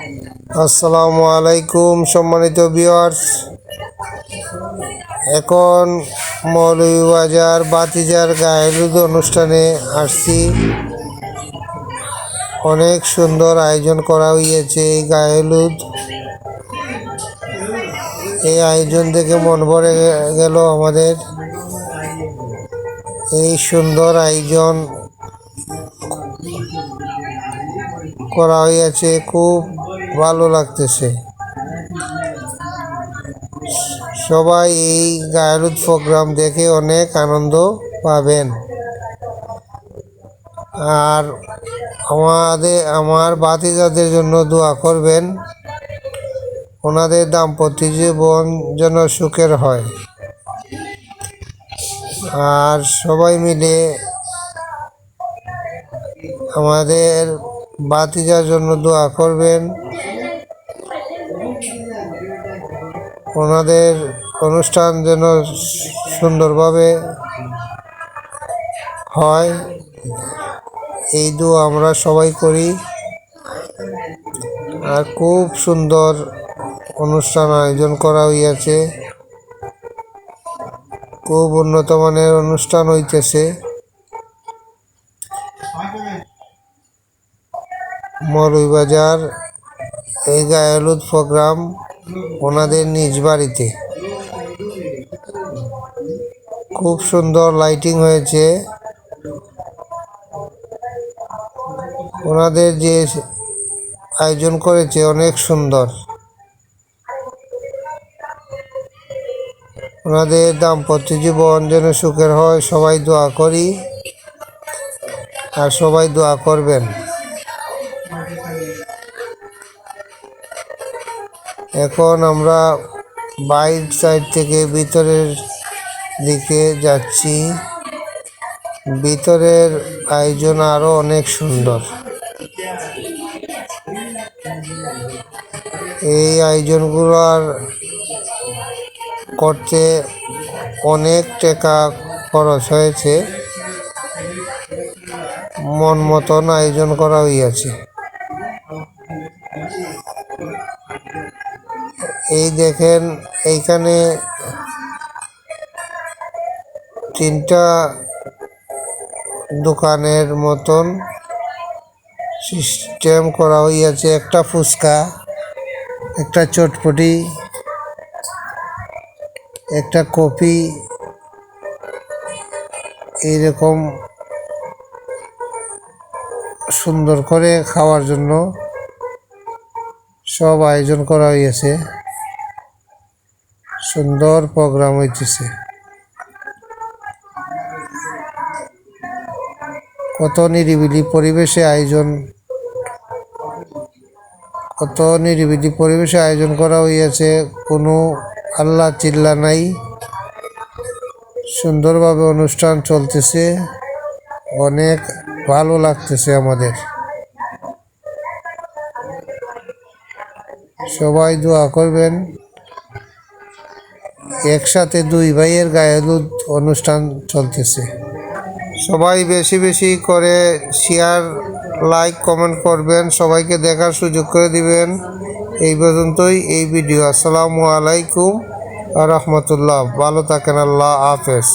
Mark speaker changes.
Speaker 1: আসসালামু আলাইকুম সম্মানিত ভিউয়ার্স। এখন মৌলভীবাজার বাতিজার গায়ে হলুদ অনুষ্ঠানে আসছি। অনেক সুন্দর আয়োজন করা হয়েছে এই গায়ে হলুদ। এই আয়োজন দেখে মন ভরে গেল আমাদের। এই সুন্দর আয়োজন করা হয়েছে, খুব ভালো লাগতেছে। সবাই এই গায়ে হলুদ প্রোগ্রাম দেখে অনেক আনন্দ পাবেন। আর আমার ভাতিজাদের জন্য দোয়া করবেন, ওনাদের দাম্পত্য জীবন যেন সুখের হয়। আর সবাই মিলে আমাদের ভাতিজার জন্য দোয়া করবেন, ওনাদের অনুষ্ঠান যেন সুন্দরভাবে হয়, এই দোয়া আমরা সবাই করি। আর খুব সুন্দর অনুষ্ঠান আয়োজন করা হইয়াছে, খুব উন্নত মানের অনুষ্ঠান হইতেছে। মৌলভীবাজার এই গায়ে হলুদ প্রোগ্রাম ওনাদের নিজ বাড়িতে। খুব সুন্দর লাইটিং হয়েছে। ওনাদের যে আয়োজন করেছে অনেক সুন্দর। ওনাদের দাম্পত্য জীবন যেন সুখের হয়, সবাই দোয়া করি। আর সবাই দোয়া করবেন। এখন আমরা বাইর সাইড থেকে ভিতরের দিকে যাচ্ছি। ভিতরের আয়োজন আরো অনেক সুন্দর। এই আয়োজনগুলো করতে অনেক টাকা খরচ হয়েছে, মন মতন আয়োজন করা হইয়াছে। এই দেখেন, এইখানে 3টা দোকানের মতন সিস্টেম করা হইয়াছে। একটা ফুচকা, একটা চটপটি, একটা কফি, এইরকম সুন্দর করে খাওয়ার জন্য সব আয়োজন করা হয়েছে। সুন্দর প্রোগ্রাম হইতেছে। কত নিরিবিলি পরিবেশে আয়োজন করা হইয়াছে। কোনো আল্লাহ চিল্লা নাই। সুন্দরভাবে অনুষ্ঠান চলতেছে, অনেক ভালো লাগতেছে আমাদের। সবাই দোয়া করবেন। একসাথে 2 ভাইয়ের গায়ে হলুদ অনুষ্ঠান চলতেছে। সবাই বেশি বেশি করে শেয়ার, লাইক, কমেন্ট করবেন, সবাইকে দেখার সুযোগ করে দিবেন। এই পর্যন্তই এই ভিডিও। আসসালামু আলাইকুম ওয়া রাহমাতুল্লাহ। ভালো থাকেন। আল্লাহ হাফেজ।